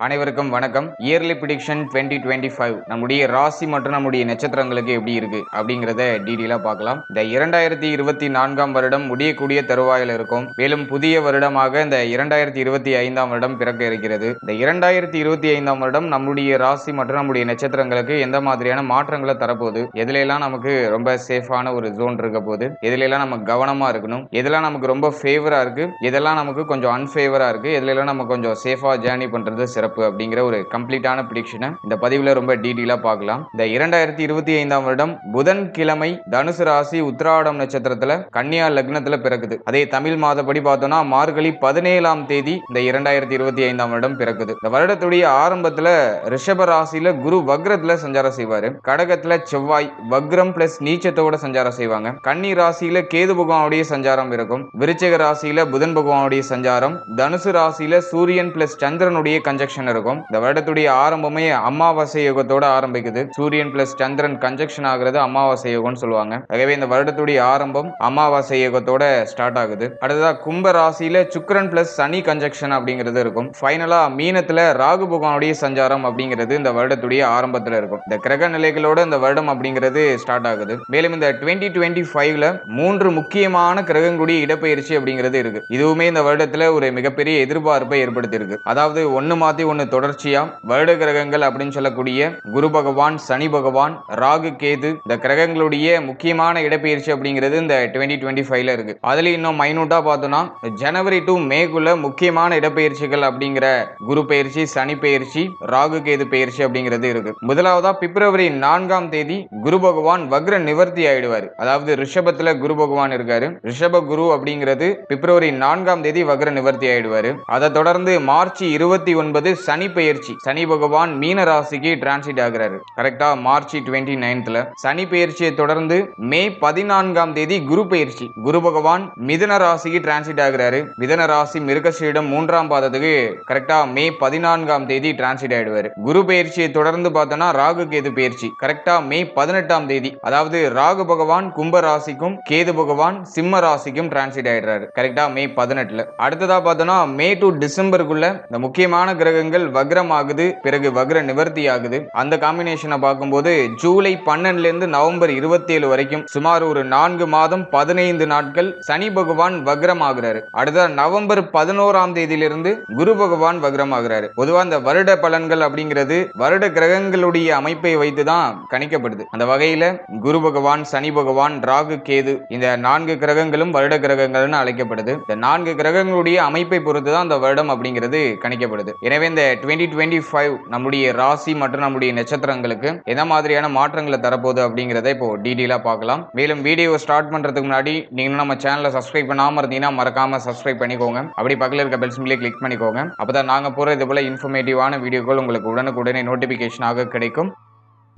அனைவருக்கும் வணக்கம். Yearly prediction 2025 நம்முடைய ராசி மற்றும் நம்முடைய நட்சத்திரங்களுக்கு எப்படி இருக்கு அப்படிங்கறத டீடைலா பார்க்கலாம். இந்த 2024ஆம் வருடம் முடியக்கூடிய தருவாயில் இருக்கும். மேலும் புதிய வருடமாக இந்த 2025ஆம் வருடம் பிறக்க இருக்கிறது. இந்த 2025ஆம் வருடம் நம்முடைய ராசி மற்றும் நம்முடைய நட்சத்திரங்களுக்கு எந்த மாதிரியான மாற்றங்களை தரப்போகுது, எதுல எல்லாம் நமக்கு ரொம்ப சேஃபான ஒரு ஜோன் இருக்க போகுது, எதுல எல்லாம் நம்ம கவனமா இருக்கணும், எதெல்லாம் நமக்கு ரொம்ப ஃபேவரா இருக்கு, எதெல்லாம் நமக்கு கொஞ்சம் அன்ஃபேவரா இருக்கு, எதுல எல்லாம் நம்ம கொஞ்சம் சேஃபா ஜேர்னி பண்றது சிறப்பு அப்படிங்கிற ஒரு கம்ப்ளீட்டான பிரிடிக்ஷனை இந்த பதிவுல ரொம்ப டீடைலா பார்க்கலாம். இந்த 2025ஆம் வருடம் புதன் கிழமை தனுசு ராசி உத்திராடம் நட்சத்திரத்துல கன்னியா லக்னத்துல பிறக்குது. அதே தமிழ் மாதப்படி பார்த்தோம்னா மார்கழி 17ஆம் தேதி இந்த 2025ஆம் வருடம் பிறக்குது. இந்த வருடத்துடைய ஆரம்பத்துல ரிஷப ராசியில குரு வக்ரத்துல சஞ்சாரம் செய்வாரு. கடகத்துல செவ்வாய் வக்ரம் பிளஸ் நீச்சத்தோட சஞ்சாரம் செய்வாங்க. கன்னி ராசியில கேது பகவானுடைய சஞ்சாரம் இருக்கும். விருச்சிக ராசியில புதன் பகவானுடைய சஞ்சாரம், தனுசு ராசியில சூரியன் பிளஸ் சந்திரனுடைய கன்ஜெக்ஷன் இருக்கும். இந்த வருடத்துடைய ஆரம்பமே அமாவாசை யோகத்தோட ஆரம்பிக்குது. சூரியன் பிளஸ் சந்திரன் கன்ஜெக்ஷன் ஆகிறது அமாவாசை யோகம்னு சொல்லுவாங்க. ஆகவே இந்த வருடத்துடைய ஆரம்பம் அமாவாசை யோகத்தோட ஸ்டார்ட் ஆகுது. அடுத்ததா கும்ப ராசியில சுக்கிரன் பிளஸ் சனி கன்ஜெக்ஷன் அப்படிங்கிறது இருக்கும். ஃபைனலா மீனத்துல ராகு பகவானுடைய சஞ்சாரம் அப்படிங்கிறது இந்த வருடத்துடைய ஆரம்பத்துல இருக்கும். இந்த கிரக நிலைகளோட இந்த வருடம் அப்படிங்கிறது ஸ்டார்ட் ஆகுது. மேலும் இந்த 2025ல 3 முக்கியமான கிரகங்களுடைய இடப்பெயர்ச்சி அப்படிங்கிறது இருக்கு. இதுவுமே இந்த வருடத்துல ஒரு மிகப்பெரிய எதிர்பார்ப்பை ஏற்படுத்தி இருக்கு. அதாவது ஒன்னு மாத்தி ஒன்னு தொடர்ச்சியா வருட கிரகங்கள் அப்படின்னு சொல்லக்கூடிய குரு பகவான், சனி பகவான், ராகு, கேது இந்த கிரகங்களுடைய முக்கியமான இடப்பெயர்ச்சி அப்படிங்கிறது இந்த 2025ல இருக்கு. அதுல இன்னும் மைனூட்டா பார்த்தோம்னா ஜனவரி டு மேக்குள்ள முக்கியமான இடப்பெயர்ச்சிகள் அப்படிங்கிற குரு பெயர்ச்சி, சனி பெயர்ச்சி, ராகு கேது பெயர்ச்சி அப்படிங்கிறது இருக்கு. முதலாவதா பிப்ரவரி 4ஆம் தேதி குரு பகவான் வக்ர நிவர்த்தி ஆயிடுவாரு. அதாவது ரிஷபத்துல குரு பகவான் இருக்காரு. ரிஷப குரு அப்படிங்கிறது பிப்ரவரி 4ஆம் தேதி வக்ர நிவர்த்தி ஆயிடுவாரு. அதை தொடர்ந்து மார்ச் 29 சனி பெயர்ச்சி, சனி பகவான் மீன ராசிக்கு டிரான்சிட் ஆகிறாரு. கரெக்டா மார்ச் 29ல சனி பெயர்ச்சியை தொடர்ந்து மே 14ஆம் தேதி குரு பெயர்ச்சி, குரு பகவான் மிதுன ராசிக்கு டிரான்சிட் ஆகிறாரு. மிதுன ராசி மிருகசீரிடம் 3ஆம் பாதத்துக்கு கரெக்டா மே 14ஆம் தேதி டிரான்சிட் ஆயிடுவாரு. குரு பெயர்ச்சியை தொடர்ந்து பார்த்தோம்னா ராகு கேது பெயர்ச்சி கரெக்டா மே 18ஆம் தேதி, அதாவது ராகு பகவான் கும்ப ராசிக்கும் கேது பகவான் சிம்ம ராசிக்கும் டிரான்சிட் ஆயிடுறாரு கரெக்டா மே 18ல. அடுத்ததா பார்த்தோம்னா மே டு டிசம்பருக்குள்ள இந்த முக்கியமான கிரகங்கள் வக்ரம் ஆகுது, பிறகு வக்ர நிவர்த்தி ஆகுது. அந்த காம்பினேஷனை பார்க்கும்போது ஜூலை 12ல இருந்து நவம்பர் 27 வரைக்கும் சுமார் ஒரு 4 மாதம் 15 நாட்கள் சனி பகவான் வக்ரம் ஆகுறாரு. அடுத்த நவம்பர் 11ஆம் தேதியிலிருந்து குரு பகவான் வக்ரம் ஆகுறாரு. பொதுவா இந்த வருட பலன்கள் அப்படிங்கிறது வருட கிரகங்களுடைய அமைப்பை வைத்துதான் கணிக்கப்படுது. அந்த வகையில குரு பகவான், சனி பகவான், ராகு, கேது இந்த 4 கிரகங்களும் வருட கிரகங்கள்னு அழைக்கப்படுது. இந்த 4 கிரகங்களுடைய அமைப்பை பொறுத்துதான் இந்த வருடம் அப்படிங்கிறது கணிக்கப்படுது. எனவே இந்த 2025 நம்முடைய ராசி மற்றும் நம்முடைய நட்சத்திரங்களுக்கு என்ன மாதிரியான மாற்றங்களை தரப்போகுது அப்படிங்கறத இப்போ டீடைலா பார்க்கலாம். மேலும் வீடியோ ஸ்டார்ட் பண்றதுக்கு முன்னாடி நீங்க நம்ம சேனலை சப்ஸ்கிரைப் பண்ணாம இருந்தீங்கன்னா மறக்காம சப்ஸ்கிரைப் பண்ணிக்கோங்க. அப்படி பக்கத்துல இருக்க பெல் சிம்பிளை கிளிக் பண்ணிக்கோங்க. அப்பதான் நாங்க போற இது போல இன்ஃபர்மேட்டிவான வீடியோக்கள் உங்களுக்கு உடனுக்குடனே நோட்டிபிகேஷனாக கிடைக்கும்.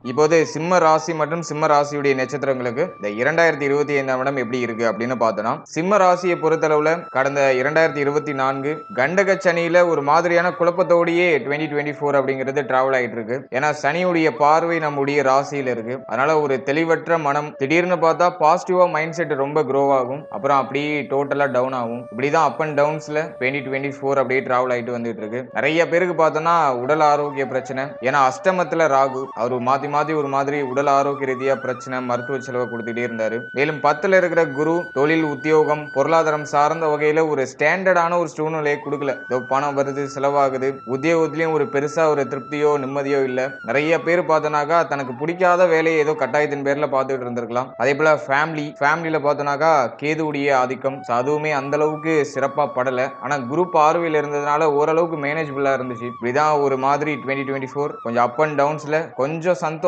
இப்போது சிம்ம ராசி மற்றும் சிம்ம ராசியுடைய நட்சத்திரங்களுக்கு இந்த 2025ஆம் வருடம் எப்படி இருக்கு அப்படின்னு பார்த்தோம்னா, சிம்ம ராசியை பொறுத்தளவுல கடந்த 2024 கண்டக சனியில ஒரு மாதிரியான குழப்பத்தோடையே 2024 அப்படிங்கிறது டிராவல் ஆயிட்டு இருக்கு. ஏன்னா சனியுடைய பார்வை நம்முடைய ராசியில இருக்கு. அதனால ஒரு தெளிவற்ற மனம், திடீர்னு பார்த்தா பாசிட்டிவா மைண்ட் செட் ரொம்ப க்ரோ ஆகும், அப்புறம் அப்படியே டோட்டலா டவுன் ஆகும். இப்படிதான் அப் அண்ட் டவுன்ஸ்ல 2024 அப்படியே டிராவல் ஆயிட்டு வந்துட்டு இருக்கு. நிறைய பேருக்கு பார்த்தோம்னா உடல் ஆரோக்கிய பிரச்சனை, ஏன்னா அஷ்டமத்துல ராகு அவர் மாத்தி ஒரு மாதிரி உடல் ஆரோக்கிய ரீதியா பிரச்சனை, மருத்துவ செலவு கொடுத்துட்டே இருந்தாரு. மேலும் 10ல இருக்கிற குரு தொழில், உத்தியோகம், பொருளாதாரம் சார்ந்த வகையில ஒரு ஸ்டாண்டர்டான ஒரு சூழ்நிலையை கொடுக்கல. பணம் வருது, செலவாகுது, உத்தியோகத்திலையும் ஒரு பெருசா ஒரு திருப்தியோ நிம்மதியோ இல்ல. நிறைய பேர் பார்த்தோம்னாக்கா தனக்கு பிடிக்காத வேலையை ஏதோ கட்டாயத்தின் பேர்ல பார்த்துட்டு இருந்திருக்கலாம். அதே போல ஃபேமிலியில பார்த்தோம்னாக்கா கேதுவுடைய ஆதிக்கம், அதுவுமே அந்த அளவுக்கு சிறப்பா படல. ஆனா குரு பார்வையில் இருந்ததுனால ஓரளவுக்கு மேனேஜபிளா இருந்துச்சு. இப்படிதான் ஒரு மாதிரி 2024 கொஞ்சம் அப் அண்ட் டவுன்ஸ்ல கொஞ்சம் சந்தோஷம்,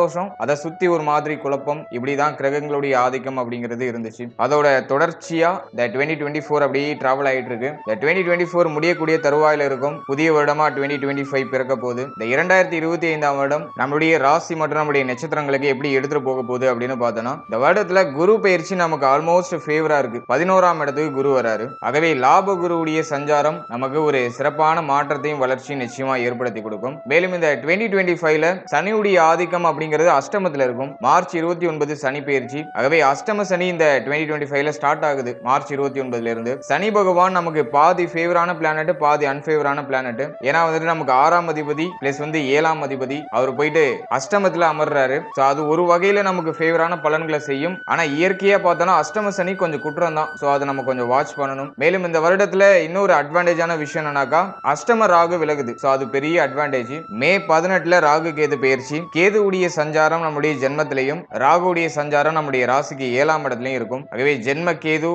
அதை சுத்தி ஒரு மாதிரி குழப்பம், இப்படிதான் கிரகங்களுடைய ஆதிக்கம் அப்படிங்கிறது இருந்துச்சு. அதோட தொடர்ச்சியா இந்த 2024 அப்படியே டிராவல் ஆயிட்டு இருக்கு. இந்த 2024 முடியக்கூடிய தருவாயில இருக்கும். புதிய வருடமா 2025 பிறக்க போகுது. இந்த 2025ஆம் வருடம் நம்மளுடைய ராசி மற்றும் நம்முடைய நட்சத்திரங்களுக்கு எப்படி எடுத்துட்டு போக போகுது அப்படின்னு பார்த்தோம்னா, இந்த வருடத்துல குரு பயிற்சி நமக்கு ஆல்மோஸ்ட் ஃபேவரா இருக்கு. 11ஆம் இடத்துக்கு குரு வராரு. ஆகவே லாப குருவுடைய சஞ்சாரம் நமக்கு ஒரு சிறப்பான மாற்றத்தையும் வளர்ச்சியும் நிச்சயமா ஏற்படுத்தி கொடுக்கும். மேலும் இந்த 2025ல சனியுடைய ஆதிக்கம் அப்படிங்கிறது அஷ்டமத்துல இருக்கும். மார்ச் 29 சனி பெயர்ச்சி. ஆகவே அஷ்டம சனி இந்த 2025ல ஸ்டார்ட் ஆகுது. மார்ச் 29ல இருந்து சனி பகவான் நமக்கு பாதி ஃபேவரான பிளானட், பாதி அன்ஃபேவரான பிளானட். ஏன்னா வந்துட்டு நமக்கு 6ஆம் அதிபதி பிளஸ் வந்து 7ஆம் அதிபதி அவர் போயிட்டு அஷ்டமத்துல அமர்றாரு. சோ அது ஒரு வகையில நமக்கு ஃபேவரான பலன்களை செய்யும். ஆனா இயற்கையா பார்த்தோம்னா அஷ்டம சனி கொஞ்சம் குற்றம் தான். சோ அதை நம்ம கொஞ்சம் வாட்ச் பண்ணணும். மேலும் இந்த வருடத்துல இன்னொரு அட்வான்டேஜான விஷயம் என்னன்னாக்கா அஷ்டம ராகு விலகுது. சோ அது பெரிய அட்வான்டேஜ். மே 18ல ராகு கேது பெயர்ச்சி. கேதுவுடைய சஞ்சாரம் நம்முடைய ஜென்மத்திலையும் ராகுடைய சஞ்சாரம் நம்முடைய ராசிக்கு 7ஆம் இடத்துலயும் இருக்கும். ஆகவே ஜென்ம கேது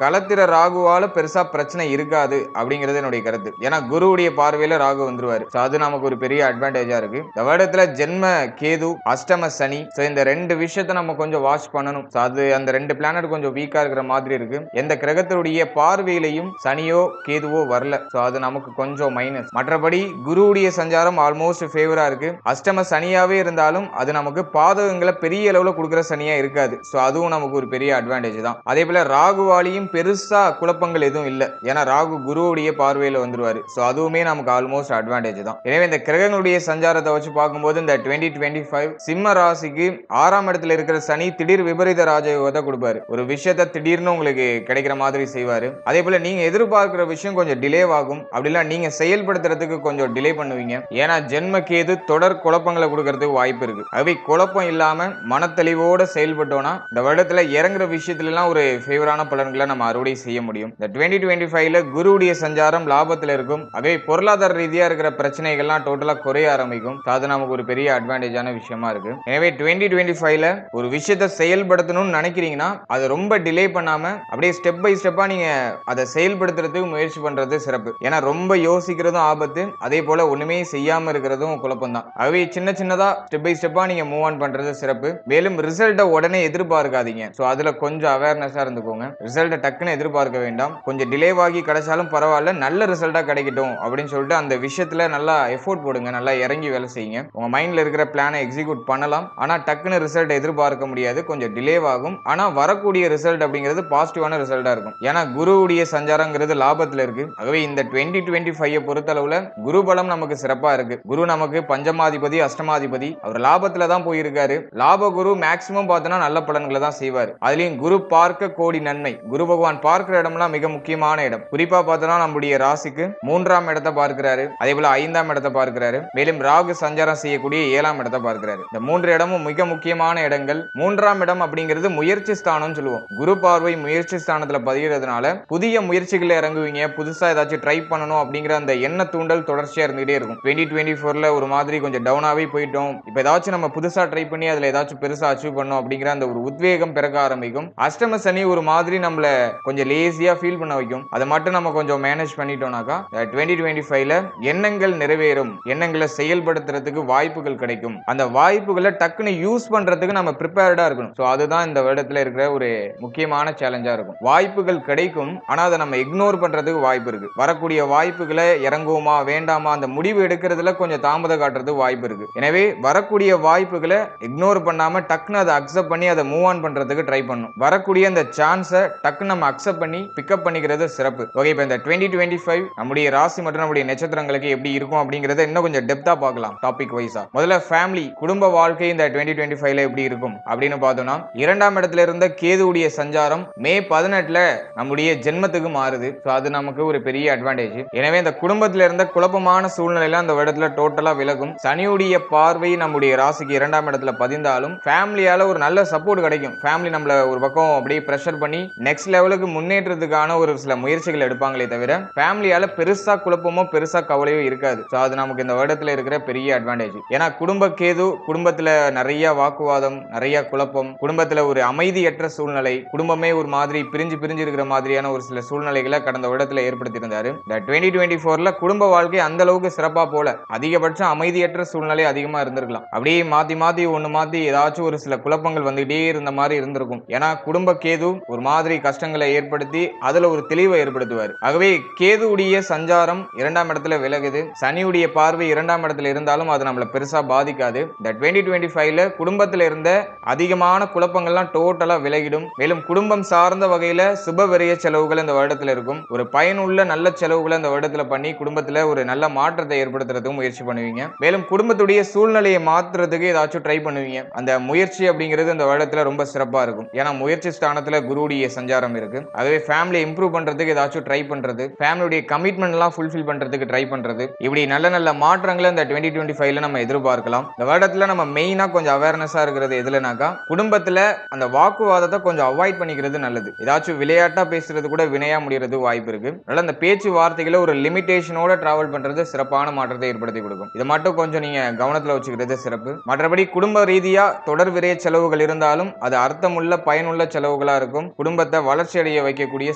களத்திர ராகுவால பெருசா பிரச்சனை இருக்காது அப்படிங்கிறது என்னுடைய கருத்து. ஏன்னா குருவுடைய பார்வையில ராகு வந்துருவாரு. சோ அது நமக்கு ஒரு பெரிய அட்வான்டேஜா இருக்கு. இந்த வருடத்துல ஜென்ம கேது அஷ்டம சனி. சோ இந்த ரெண்டு விஷயத்தை நம்ம கொஞ்சம் வாட்ச் பண்ணணும். சோ அது அந்த ரெண்டு பிளானட் கொஞ்சம் வீக்கா இருக்கிற மாதிரி இருக்கு. எந்த கிரகத்தினுடைய பார்வையிலையும் சனியோ கேதுவோ வரல. சோ அது நமக்கு கொஞ்சம் மைனஸ். மற்றபடி குருவுடைய சஞ்சாரம் ஆல்மோஸ்ட் ஃபேவரா இருக்கு. அஷ்டம சனியாவே இருந்தாலும் அது நமக்கு பாதகங்களை பெரிய அளவுல கொடுக்கிற சனியா இருக்காது. சோ அதுவும் நமக்கு ஒரு பெரிய அட்வான்டேஜ் தான். அதே போல ராகுவாலையும் பெருசா குழப்பங்கள் எதுவும் இல்ல. ஏன்னா ராகு குருவுடைய பார்வையில வந்துருவாரு. சோ அதுவுமே நமக்கு ஆல்மோஸ்ட் அட்வான்டேஜ் தான். எனவே இந்த கிரகங்களுடைய சஞ்சாரத்தை வச்சு பார்க்கும்போது இந்த 2025 சிம்ம ராசிக்கு 6ஆம் இடத்துல இருக்கிற சனி திடீர் விபரீத ராஜயோகத்தை கொடுப்பாரு. ஒரு விஷயத்தை திடீர்னு உங்களுக்கு கிடைக்கிற மாதிரி செய்வாரு. அதே போல நீங்க எதிர்பார்க்கிற விஷயம் கொஞ்சம் டிலே ஆகும். அப்படிலாம் நீங்க செயல்படுத்துறதுக்கு கொஞ்சம் டிலே பண்ணுவீங்க. ஏன்னா ஜென்ம கேது தொடர் குழப்பங்களை கொடுக்கறதுக்கு வாய்ப்பு இருக்கு. ஆகவே குழப்பம் இல்லாம மனத்தெளிவோட செயல்பட்டோம்னா இந்த வருடத்துல இறங்குற விஷயத்துல எல்லாம் ஒரு ஃபேவரான பலன்களை நம்ம அறுவடை செய்ய முடியும். இந்த 2025ல குருவுடைய சஞ்சாரம் லாபத்துல இருக்கும். ஆகவே பொருளாதார ரீதியா இருக்கிற பிரச்சனைகள்லாம் டோட்டலா குறைய ஆரம்பிக்கும். அது நமக்கு ஒரு பெரிய அட்வான்டேஜான விஷயமா இருக்கு. எனவே 2025ல ஒரு விஷயத்தை செயல்படுத்தணும்னு நினைக்கிறீங்கன்னா அதை ரொம்ப டிலே பண்ணாம அப்படியே ஸ்டெப் பை ஸ்டெப்பா நீங்க அதை செயல்படுத்துறதுக்கு முயற்சி பண்றது சிறப்பு. ஏன்னா ரொம்ப யோசிக்கிறதும் ஆபத்து, அதே போல ஒண்ணுமே செய்யாம இருக்கிறதும் குழப்பம் தான். ஆகவே சின்ன சின்னதா ஸ்டெப் பை ஸ்டெப்பா நீங்க மூவ் ஆன் பண்றது சிறப்பு. மேலும் ரிசல்ட்டை உடனே எதிர்பார்க்காதீங்க. சோ அதுல கொஞ்சம் அவேர்னஸா இருந்துக்கோங்க. ரிசல்ட்டை டக்குன்னு எதிர்பார்க்க வேண்டாம். கொஞ்சம் டிலேவாகி கிடைச்சாலும் பரவாயில்ல, நல்ல ரிசல்ட்டா கிடைக்கட்டும் அப்படின்னு சொல்லிட்டு அந்த விஷயத்துல நல்லா எஃபோர்ட் போடுங்க. நல்லா இறங்கி வேலை செய்யுங்க. உங்க மைண்ட்ல இருக்கிற பிளானை எக்ஸிக்யூட் பண்ணலாம். ஆனா டக்குன்னு ரிசல்ட் எதிர்பார்க்க முடியாது. கொஞ்சம் டிலே ஆகும். ஆனா வரக்கூடிய ரிசல்ட் அப்படிங்கிறது பாசிட்டிவான ரிசல்ட்டா இருக்கும். ஏன்னா குருவுடைய சஞ்சாரங்கிறது லாபத்துல இருக்கு. ஆகவே இந்த 2025 பொறுத்த அளவுல குரு பலம் நமக்கு சிறப்பா இருக்கு. குரு நமக்கு பஞ்சமாதிபதி அஷ்டமாதிபதி. அவர் லாபத்துல தான் போயிருக்காரு. லாப குரு மேக்சிமம் பார்த்தோம்னா நல்ல பலன்களை தான் செய்வார். அதுலயும் குரு பார்க்க கோடி நன்மை. குரு பகவான் பார்க்கிற இடம்லாம் மிக முக்கியமான இடம். குறிப்பா பார்த்தோம்னா நம்முடைய ராசிக்கு 3ஆம் இடத்தை பார்க்கிறாரு. அதே போல 5ஆம் இடத்தை பார்க்கிறாரு. மேலும் ராகு சஞ்சாரம் செய்யக்கூடிய 7ஆம் இடத்தை பார்க்கிறாரு. இந்த 3 இடமும் மிக முக்கியமான இடங்கள். 3ஆம் இடம் அப்படிங்கிறது முயற்சி ஸ்தானம் சொல்லுவோம். குரு பார்வை முயற்சி ஸ்தானத்துல பதிகிறதுனால புதிய முயற்சிகளை இறங்குவீங்க. புதுசா ஏதாச்சும் ட்ரை பண்ணணும் அப்படிங்கிற அந்த எண்ண தூண்டல் தொடர்ச்சியா இருந்துகிட்டே இருக்கும். 2024ல ஒரு மாதிரி கொஞ்சம் டவுனாவே போயிட்டோம். இப்ப ஏதாச்சும் நம்ம புதுசா ட்ரை பண்ணி அதுல ஏதாச்சும் பெருசா அச்சீவ் பண்ணணும் அப்படிங்கிற அந்த ஒரு உத்வேகம் பிறக்க ஆரம்பிக்கும். அஷ்டம சனி ஒரு மாதிரி நம்மள கொஞ்சம் லேசியா ஃபீல் பண்ண வைக்கும். அதை மட்டும் நம்ம கொஞ்சம் மேனேஜ் பண்ணிட்டோம்னாக்கா 2025ல எண்ணங்கள் நிறைவேறும். எண்ணங்களை செயல்படுத்துறதுக்கு வாய்ப்புகள் கிடைக்கும். அந்த வாய்ப்புகளை டக்குன்னு யூஸ் பண்றதுக்கு நம்ம ப்ரிப்பேர்டா இருக்கணும். சோ அதுதான் இந்த வருடத்துல இருக்கிற ஒரு முக்கியமான சேலஞ்சா இருக்கும். வாய்ப்புகள் கிடைக்கும், ஆனா அதை நம்ம இக்னோர் பண்றதுக்கு வாய்ப்பு இருக்கு. வரக்கூடிய வாய்ப்புகளை இறங்குவோமா வேண்டாமா அந்த முடிவு எடுக்கிறதுல கொஞ்சம் தாமதம் காட்டுறதுக்கு வாய்ப்பு இருக்கு. எனவே வரக்கூடிய வாய்ப்புகளை இக்னோர் பண்ணாம டக்குன்னு அதை அக்செப்ட் பண்ணி அதை மூவ் ஆன் பண்றதுக்கு ட்ரை பண்ணணும். வரக்கூடிய அந்த சான்ஸை டக்குன்னு நம்ம அக்செப்ட் பண்ணி பிக்கப் பண்ணிக்கிறது சிறப்பு. ஓகே, இப்போ இந்த 2025 நம்முடைய ராசி மற்றும் நம்முடைய நட்சத்திரங்களுக்கு எப்படி இருக்கும் அப்படிங்கறத இன்னும் கொஞ்சம் டெப்தா பார்க்கலாம். டாபிக் வைஸா முதல்ல ஃபேமிலி குடும்ப வாழ்க்கை இந்த 2025ல எப்படி இருக்கும் அப்படின்னு பார்த்தோம்னா 2ஆம் இடத்துல இருந்த கேதுவுடைய சஞ்சாரம் மே 18ல நம்முடைய ஜென்மத்துக்கு மாறுது. சோ அது நமக்கு ஒரு பெரிய அட்வான்டேஜ். எனவே இந்த குடும்பத்துல இருந்த குழப்பமான சூழ்நிலையில அந்த இடத்துல டோட்டலா விலகும். சனியுடைய பார்வை நம்முடைய ராசிக்கு 2ஆம் இடத்துல பதிந்தாலும் ஃபேமிலியால ஒரு நல்ல சப்போர்ட் கிடைக்கும். ஃபேமிலி நம்மள ஒரு பக்கம் அப்படியே பிரஷர் பண்ணி நெக்ஸ்ட் லெவலுக்கு முன்னேற்றத்துக்கான ஒரு சில முயற்சிகள் எடுப்பாங்களே தவிர ஃபேமிலியால பெருசா குழப்பமோ பெருசா கவலையோ இருக்காது. சோ அது நமக்கு இந்த வருடத்துல இருக்கிற பெரிய அட்வான்டேஜ். ஏன்னா குடும்ப கேது குடும்பத்துல நிறைய வாக்குவாதம், நிறைய குழப்பம், குடும்பத்துல ஒரு அமைதியற்ற சூழ்நிலை, குடும்பமே ஒரு மாதிரி பிரிஞ்சு பிரிஞ்சு இருக்கிற மாதிரியான ஒரு சில சூழ்நிலைகளை கடந்த வருடத்துல ஏற்படுத்தி இருந்தாரு. இந்த 2024ல குடும்ப வாழ்க்கை அந்த அளவுக்கு சிறப்பா போல, அதிகபட்சம் அமைதியற்ற சூழ்நிலை அதிகமா இருந்திருக்கலாம். அப்படியே மாத்தி மாத்தி ஒண்ணு மாத்தி ஏதாச்சும் ஒரு சில குழப்பங்கள் வந்துகிட்டே இருந்த மாதிரி இருந்திருக்கும். ஏன்னா குடும்ப கேது ஒரு மாதிரி கஷ்டங்களை ஏற்படுத்தி அதுல ஒரு தெளிவை ஏற்படுத்துவார். ஆகவே கேதுவுடைய சஞ்சாரம் 2ஆம் இடத்துல விலகுது. சனியுடைய பார்வை 2ஆம் இடத்துல இருந்தாலும் அது நம்மள பெருசா பாதிக்காது. இந்த 2025ல குடும்பத்துல இருந்த அதிகமான குழப்பங்கள்லாம் டோட்டலா விலகிடும். மேலும் குடும்பம் சார்ந்த வகையில சுப விரய செலவுகள் இந்த வருடத்துல இருக்கும். ஒரு பயனுள்ள நல்ல செலவுகளை இந்த வருடத்துல பண்ணி குடும்பத்துல ஒரு நல்ல மாற்றத்தை ஏற்படுத்துறதுக்கு முயற்சி பண்ணுவீங்க. மேலும் குடும்பத்துடைய சூழ்நிலை சூழ்நிலையை மாத்துறதுக்கு ஏதாச்சும் ட்ரை பண்ணுவீங்க. அந்த முயற்சி அப்படிங்கிறது இந்த வருடத்துல ரொம்ப சிறப்பா இருக்கும். ஏன்னா முயற்சி ஸ்தானத்துல குருவுடைய சஞ்சாரம் இருக்கு. அதுவே ஃபேமிலி இம்ப்ரூவ் பண்றதுக்கு ஏதாச்சும் ட்ரை பண்றது, ஃபேமிலியுடைய கமிட்மெண்ட் எல்லாம் ஃபுல்ஃபில் பண்றதுக்கு ட்ரை பண்றது, இப்படி நல்ல நல்ல மாற்றங்களை இந்த 2025ல நம்ம எதிர்பார்க்கலாம். இந்த வருடத்துல நம்ம மெயினா கொஞ்சம் அவேர்னஸா இருக்கிறது எதுலனாக்கா, குடும்பத்துல அந்த வாக்குவாதத்தை கொஞ்சம் அவாய்ட் பண்ணிக்கிறது நல்லது. ஏதாச்சும் விளையாட்டா பேசுறது கூட வினையா முடியறது வாய்ப்பு இருக்கு. அதனால அந்த பேச்சு வார்த்தைகளை ஒரு லிமிடேஷனோட டிராவல் பண்றது சிறப்பான மாற்றத்தை ஏற்படுத்தி கொடுக்கும். இதை மட்டும் கொஞ்சம் நீங்க கவனத்துல வச்சுக்கிறது சிறப்பு. மற்றபடி குடும்ப ரீதியா தொடர் விரைய செலவுகள் இருந்தாலும் அது அர்த்தமுள்ள பயனுள்ள செலவுகளா இருக்கும். குடும்பத்தை வளர்ச்சி அடைய வைக்கக்கூடிய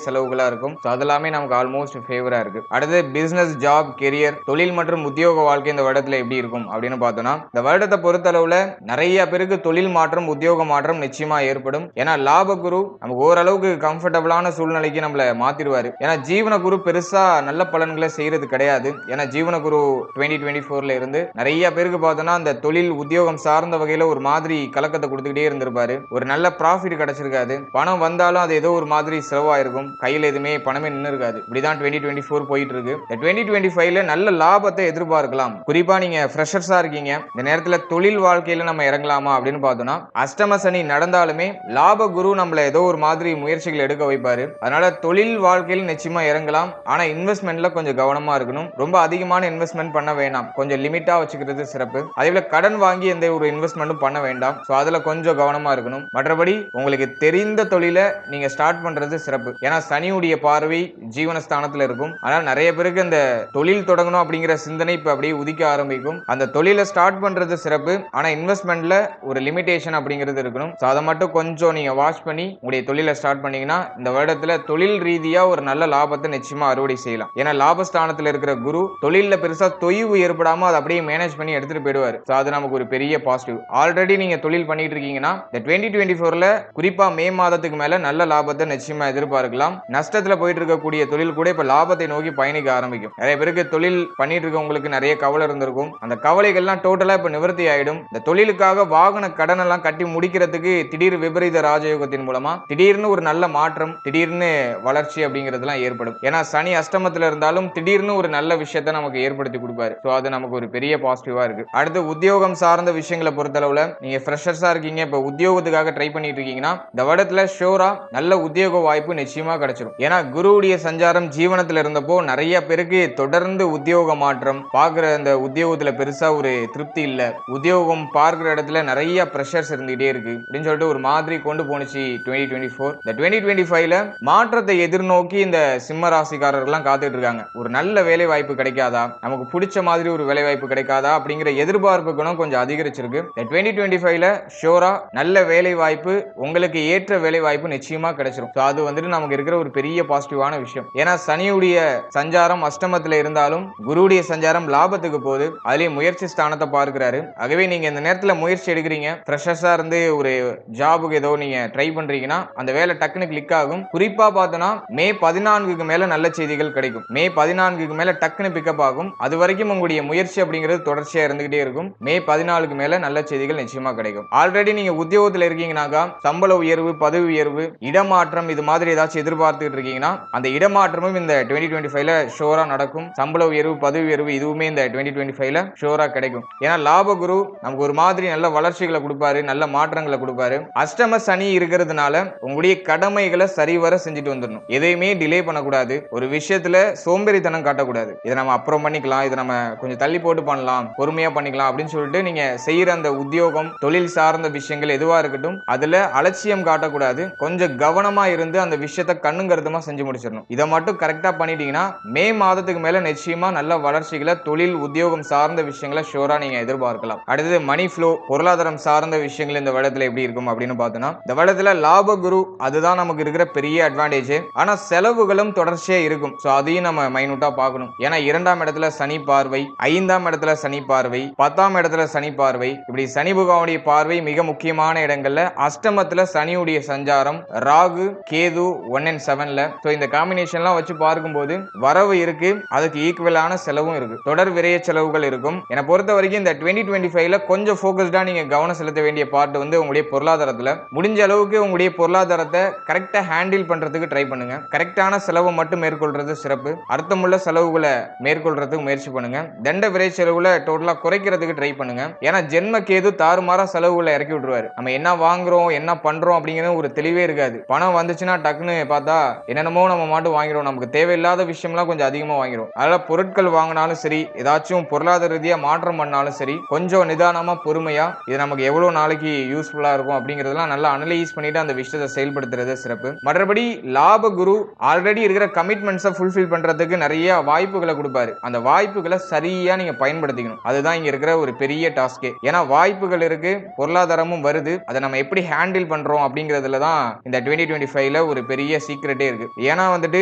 செலவுகளா இருக்கும். அதெல்லாமே நமக்கு ஆல்மோஸ்ட் ஃபேவரா இருக்கு. அடுத்து பிசினஸ், ஜாப், கெரியர், தொழில் மற்றும் உத்தியோக வாழ்க்கை இந்த வருடத்துல எப்படி இருக்கும் அப்படின்னு பார்த்தோம்னா, இந்த வருடத்தை பொறுத்தளவுல நிறைய பேருக்கு தொழில் மாற்றம், உத்தியோக மாற்றம் நிச்சயமா ஏற்படும். ஏன்னா லாப குரு நமக்கு ஓரளவுக்கு கம்ஃபர்டபுளான சூழ்நிலைக்கு நம்மள மாத்திடுவாரு. ஏன்னா ஜீவன குரு பெருசா நல்ல பலன்களை செய்யறது கிடையாது. ஏன்னா ஜீவன குரு 2024ல இருந்து நிறைய பேருக்கு பார்த்தோம்னா அந்த தொழில் உத்தியோகம் சார்ந்த வகையில ஒரு மாதிரி கலக்கத்தை கொடுத்துக்கிட்டே இருந்திருப்பாரு. ஒரு நல்ல ப்ராஃபிட் கிடைச்சிருக்காது. பணம் வந்தாலும் அது ஏதோ ஒரு மாதிரி செலவாயிருக்கும். கையில எதுவுமே பணமே நின்று இருக்காது. இப்படிதான் 2024 போயிட்டு இருக்கு. 2025ல நல்ல லாபத்தை எதிர்பார்க்கலாம். குறிப்பா நீங்க ஃப்ரெஷர்ஸா இருக்கீங்க, இந்த நேரத்துல தொழில் வாழ்க்கையில நம்ம இறங்கலாமா அப்படின்னு பார்த்தோம்னா, அஷ்டம சனி நடந்தாலுமே லாப குரு நம்மள ஏதோ ஒரு மாதிரி முயற்சிகள் எடுக்க வைப்பாரு. அதனால தொழில் வாழ்க்கையில் நிச்சயமா இறங்கலாம். ஆனா இன்வெஸ்ட்மெண்ட்ல கொஞ்சம் கவனமா இருக்கணும். ரொம்ப அதிகமான இன்வெஸ்ட்மெண்ட் பண்ண வேண்டாம். கொஞ்சம் லிமிட்டா வச்சுக்கிறது சிறப்பு. அதேபோல கடன் வாங்கி எந்த ஒரு இன்வெஸ்ட்மெண்ட்டும் பண்ண வேண்டாம். சோ அதுல கொஞ்சம் கவனமா இருக்கணும். மற்றபடி உங்களுக்கு தெரிந்த தொழிலை நீங்க ஸ்டார்ட் பண்றது சிறப்பு. ஏன்னா சனியுடைய பார்வை ஜீவனஸ்தானத்துல இருக்கும். அதனால நிறைய பேருக்கு இந்த தொழில் தொடங்கணும் அப்படிங்கிற சிந்தனை இப்ப அப்படியே உதிக்க ஆரம்பிக்கும். அந்த தொழிலை ஸ்டார்ட் பண்றது சிறப்பு. ஆனா இன்வெஸ்ட்மெண்ட்ல ஒரு லிமிடேஷன் அப்படிங்கிறது இருக்கணும். சோ அதை மட்டும் கொஞ்சம் நீங்க வாட்ச் பண்ணி உங்களுடைய தொழிலை ஸ்டார்ட் பண்ணீங்கன்னா இந்த வருடத்துல தொழில் ரீதியா ஒரு நல்ல லாபத்தை நிச்சயமா அறுவடை செய்யலாம். ஏன்னா லாபஸ்தானத்துல இருக்கிற குரு தொழில பெருசா தொய்வு ஏற்படாம அதை அப்படியே மேனேஜ் பண்ணி எடுத்துட்டு போயிடுவாரு. சோ அது நமக்கு ஒரு பெரிய பாசிட்டிவ். ஆல்ரெடி நீங்க தொழில் பண்ணிட்டு இருக்கீங்கன்னா இந்த 2024ல குறிப்பா மே மாதத்துக்கு மேல நல்ல லாபத்தை நிச்சயமா எதிர்பார்க்கலாம். நஷ்டத்துல போயிட்டு இருக்கக்கூடிய தொழில் கூட இப்ப லாபத்தை நோக்கி பயணிக்க ஆரம்பிக்கும். நிறைய பேருக்கு தொழில் பண்ணிட்டு இருக்கவங்களுக்கு நிறைய கவலை இருந்திருக்கும். அந்த கவலைகள்லாம் டோட்டலா இப்ப நிவர்த்தி ஆயிடும். இந்த தொழிலுக்காக வாகன கடன் எல்லாம் கட்டி முடிக்கிறதுக்கு திடீர் விபரீத ராஜயோகத்தின் மூலமா திடீர்னு ஒரு நல்ல மாற்றம், திடீர்னு வளர்ச்சி அப்படிங்கிறதுலாம் ஏற்படும். ஏன்னா சனி அஷ்டமத்துல இருந்தாலும் திடீர்னு ஒரு நல்ல விஷயத்தை நமக்கு ஏற்படுத்தி கொடுப்பாரு. சோ அது நமக்கு ஒரு பெரிய பாசிட்டிவா இருக்கு. அடுத்து உத்தியோகம் சார்ந்த விஷயங்களை பொறுத்தளவுல நீங்க ஃப்ரெஷர்ஸா இருக்கீங்க, இப்ப உத்தியோகத்துக்காக ட்ரை பண்ணிட்டு இருக்கீங்கன்னா இந்த வருடத்துல ஷோரா நல்ல உத்தியோக வாய்ப்பு நிச்சயமா கிடைச்சிடும். ஏன்னா குருவுடைய சஞ்சாரம் ஜீவனத்துல இருந்தப்போ நிறைய பேருக்கு தொடர்ந்து உத்தியோக மாற்றம் பாக்குற அந்த உத்தியோகத்துல பெருசா ஒரு திருப்தி இல்ல, உத்தியோகம் பார்க்கிற இடத்துல நிறைய பிரஷர்ஸ் இருந்துகிட்டே இருக்கு அப்படின்னு சொல்லிட்டு ஒரு மாதிரி கொண்டு போனுச்சு 2024. இந்த 2025ல மாற்றத்தை எதிர்நோக்கி இந்த சிம்ம ராசிக்காரர்கள்லாம் காத்துட்டு இருக்காங்க. ஒரு நல்ல வேலை வாய்ப்பு கிடைக்காதா, நமக்கு பிடிச்ச மாதிரி ஒரு வேலை வாய்ப்பு கிடைக்காதா அப்படிங்கிற எதிர்பார்ப்பு குணம் கொஞ்சம் அதிகரிச்சிருக்கு. இந்த 2025ல ஷோரா நல்ல வேலை வாய்ப்பு, உங்களுக்கு ஏற்ற வேலை வாய்ப்பு நிச்சயமா கிடைச்சிரும். அது வந்துட்டு நமக்கு இருக்கிற ஒரு பெரிய பாசிட்டிவான விஷயம். ஏன்னா சனியுடைய சஞ்சாரம் அஷ்டமத்துல இருந்தாலும் குருவுடைய சஞ்சாரம் லாபத்துக்கு போகுது. அதுலயும் முயற்சி ஸ்தானத்தை பார்க்கிறாரு. ஆகவே நீங்க இந்த நேரத்துல முயற்சி எடுக்கிறீங்க, ஃப்ரெஷர்ஸா இருந்து ஒரு ஜாபுக்கு ஏதோ நீங்க ட்ரை பண்றீங்கன்னா அந்த வேலை டக்குனு கிளிக் ஆகும். குறிப்பா பார்த்தோம்னா மே 14க்கு மேல நல்ல செய்திகள் கிடைக்கும். மே 14க்கு மேல டக்குனு பிக்கப் ஆகும். அது வரைக்கும் உங்களுடைய முயற்சி அப்படிங்கிறது தொடர்ச்சியா இருந்துகிட்டே இருக்கும். மே 14க்கு மேல நல்ல செய்திகள் நிச்சயமா கிடைக்கும். ஆல்ரெடி நீங்க உத்தியோகத்துல இருக்கீங்கன்னாக்கா சம்பள உயர்வு, பதவி உயர்வு, இடமாற்றம் இது மாதிரி ஏதாச்சும் எதிர்பார்த்துட்டு இருக்கீங்கன்னா அந்த இடமாற்றமும் இந்த 2025ல ஷோரா நடக்கும். சம்பள உயர்வு, பதவி உயர்வு இதுவுமே இந்த 2025ல ஷோரா கிடைக்கும். ஏன்னா லாப குரு நமக்கு ஒரு மாதிரி நல்ல வளர்ச்சிகளை கொடுப்பாரு, நல்ல மாற்றங்களை கொடுப்பாரு. அஷ்டம சனி இருக்கிறதுனால உங்களுடைய கடமைகளை சரிவர செஞ்சுட்டு வந்துடணும். எதையுமே டிலே பண்ணக்கூடாது. ஒரு விஷயத்துல சோம்பேறித்தனம் காட்டக்கூடாது. இதை நம்ம அப்புறம் பண்ணிக்கலாம், இதை நம்ம கொஞ்சம் தள்ளி போட்டு பண்ணலாம், பொறுமையா பண்ணிக்கலாம் அப்படின்னு சொல்லிட்டு நீங்க செய்யற அந்த உத்தியோகம், தொழில் சார்ந்த விஷயங்கள் எதுவா இருக்கட்டும் அதுல அலட்சியம் காட்டக்கூடாது. கொஞ்சம் கவனமா இருந்து அந்த விஷயத்தை கண்ணுங்கருத்துமா செஞ்சு முடிச்சிடணும். இதை மட்டும் கரெக்டா பண்ணிட்டீங்கன்னா மே மாதத்துக்கு மேல நிச்சயமா நல்ல வளர்ச்சிகளை தொழில் உத்தியோகம் சார்ந்த விஷயங்களை ஷோரா நீங்க எதிர்பார்க்கலாம். அடுத்தது மணி ஃப்ளோ, பொருளாதாரம் சார்ந்த விஷயங்கள் இந்த வருடத்துல எப்படி இருக்கும் அப்படின்னு பார்த்தோம்னா இந்த வருடத்துல லாப குரு அதுதான் நமக்கு இருக்கிற பெரிய அட்வான்டேஜ். ஆனா செலவுகளும் தொடர்ச்சியா இருக்கும். சோ அதையும் நம்ம மைனூட்டா பார்க்கணும். ஏன்னா 2ஆம் இடத்துல சனி பார்வை, 5ஆம் இடத்துல சனி பார்வை, 10ஆம் இடத்துல சனி பார்வை, இப்படி சனி பகவானுடைய பார்வை மிக முக்கியமான இடங்கள்ல. அஷ்டமத்துல சனியுடைய சஞ்சாரம், ராகு கேது 1 and 7ல. சோ இந்த காம்பினேஷன்லாம் வச்சு பார்க்கும்போது வரவு இருக்கு, அதுக்கு ஈக்குவலான செலவும் இருக்கு, தொடர் விரைய செலவுகள் இருக்கும். என்னை பொறுத்த வரைக்கும் இந்த 2025ல கொஞ்சம் ஃபோக்கஸ்டா நீங்க கவனம் செலுத்த வேண்டிய பார்ட் வந்து உங்களுடைய பொருளாதாரத்துல. முடிஞ்ச அளவுக்கு உங்களுடைய பொருளாதாரத்தை கரெக்டா ஹேண்டில் பண்றதுக்கு ட்ரை பண்ணுங்க. கரெக்டான செலவு மட்டும் மேற்கொள்றது சிறப்பு. அர்த்தமுள்ள செலவுகளை மேற்கொள்றதுக்கு முயற்சி பண்ணுங்க. தண்ட விரை செலவுல டோட்டலா குறைக்கிறதுக்கு ட்ரை பண்ணுங்க. ஏன்னா ஜென்ம கேது தாறுமாறா செலவுகளை இறக்கி விட்டுருவாரு. நம்ம என்ன வாங்குறோம் என்ன பண்றோம் அப்படிங்கிறது ஒரு தெளிவே இருக்காது. பணம் வந்துச்சுன்னா டக்குன்னு பார்த்தா என்னென்னமோ நம்ம மாட்டு வாங்கிடும். நமக்கு தேவையில்லாத விஷயம்லாம் கொஞ்சம் அதிகமா வாங்கிடும். அதனால பொருட்கள் வாங்கினாலும் சரி, ஏதாச்சும் பொருளாதார ரீதியா மாற்றம் பண்ணாலும் சரி, கொஞ்சம் நிதானமா பொறுமையா இது நமக்கு எவ்வளவு நாளைக்கு யூஸ்ஃபுல்லா இருக்கும் அப்படிங்கறதெல்லாம் நல்லா அனலைஸ் பண்ணிட்டு அந்த விஷயத்தை செயல்படுத்துறது சிறப்பு. மற்றபடி லாப குரு ஆல்ரெடி இருக்கிற கமிட்மெண்ட்ஸை ஃபுல்ஃபில் பண்றதுக்கு நிறைய வாய்ப்புகளை கொடுப்பாரு. அந்த வாய்ப்புகளை சரியா நீங்க பயன்படுத்திக்கணும். அதுதான் இங்க இருக்கிற ஒரு பெரிய டாஸ்கே. ஏன்னா வாய்ப்புகள் இருக்கு, பொருளாதாரமும் வருது. அதை நம்ம எப்படி ஹேண்டில் பண்றோம் அப்படிங்கிறதுல தான் இந்த 2025ல ஒரு பெரிய சீக்ரெட்டே இருக்கு. ஏன்னா வந்துட்டு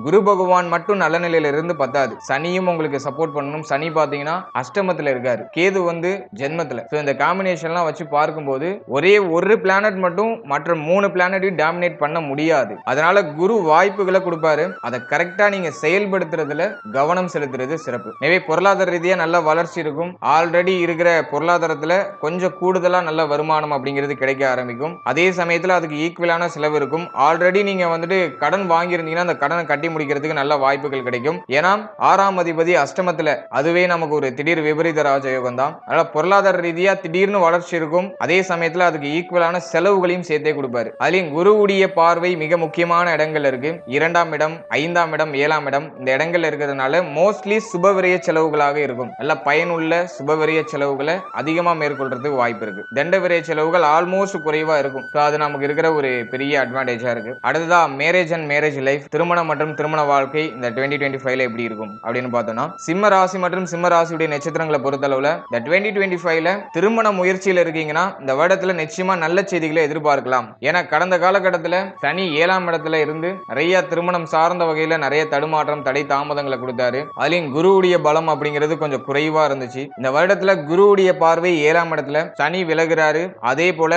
குரு பகவான் மட்டும் நல்ல நிலையில இருந்து பத்தாது, சனியும் உங்களுக்கு சப்போர்ட் பண்ணணும். சனி பாத்தீங்கன்னா அஷ்டமத்துல இருக்காரு, கேது வந்து ஜென்மத்துல. இந்த காம்பினேஷன்லாம் வச்சு பார்க்கும்போது ஒரே ஒரு பிளானட் மட்டும் மற்ற 3 பிளானட்டையும் டாமினேட் பண்ண முடியாது. அதனால குரு வாய்ப்புகளை கொடுப்பாரு. அதை கரெக்டா நீங்க செயல்படுத்துறதுல கவனம் செலுத்துறது சிறப்பு. எனவே பொருளாதார ரீதியா நல்ல வளர்ச்சி இருக்கும். ஆல்ரெடி இருக்கிற பொருளாதாரத்துல கொஞ்சம் கூடுதலா நல்ல வருமானம் அப்படிங்கிறது கிடைக்க ஆரம்பிக்கும். அதே சமயத்துல அதுக்கு ஈக்குவலான செலவு இருக்கும். ஆல்ரெடி நீங்க வந்துட்டு கடன் வாங்கியிருந்தீங்கன்னா அந்த கடனை கட்டி முடிக்கிறதுக்கு நல்ல வாய்ப்புகள் கிடைக்கும். ஏன்னா 6ஆம் அதிபதி அஷ்டமத்துல, அதுவே நமக்கு ஒரு திடீர் விபரீத ராஜயோகம் தான். அதனால பொருளாதார ரீதியா திடீர்னு வளர்ச்சி இருக்கும். அதே சமயத்துல அதுக்கு ஈக்குவலான செலவுகளையும் சேர்த்தே கொடுப்பாரு. அதுலயும் குருவுடைய பார்வை மிக முக்கியமான இடங்கள் இருக்கு. 2ஆம் இடம், 5ஆம் இடம், 7ஆம் இடம், இந்த இடங்கள்ல இருக்கிறதுனால மோஸ்ட்லி சுபவிரய செலவுகளாக இருக்கும். நல்ல பயனுள்ள சுபவிரய செலவுகளை அதிகமா மேற்கொள்றதுக்கு வாய்ப்பு இருக்கு. தண்ட விரய செலவுகள் ஆல்மோஸ்ட் குறைவா இருக்கும். அது நமக்கு இருக்கிற ஒரு பெரிய அட்வான்டேஜா இருக்கு. அடுத்ததா மேரேஜ் அண்ட் மேரேஜ் லைஃப், திருமணம் மற்றும் திருமண வாழ்க்கை இந்த 2025ல எப்படி இருக்கும் அப்படின்னு பார்த்தோம்னா, சிம்ம ராசி மற்றும் சிம்ம ராசியுடைய நட்சத்திரங்களை பொறுத்தளவுல இந்த 2025ல திருமண முயற்சியில் இருக்கீங்கன்னா இந்த வருடத்துல நிச்சயமா நல்ல செய்திகளை எதிர்பார்க்கலாம். ஏன்னா கடந்த காலகட்டத்தில் சனி 7ஆம் இடத்துல இருந்து நிறைய திருமணம் சார்ந்த வகையில நிறைய தடுமாற்றம் தடை தாமதங்களை கொடுத்தாரு. அதுலயும் குருவுடைய பலம் அப்படிங்கிறது கொஞ்சம் குறைவா இருந்துச்சு. இந்த வருடத்துல குருவுடைய பார்வை 7ஆம் இடத்துல, சனி விலகுறாரு. அதே போல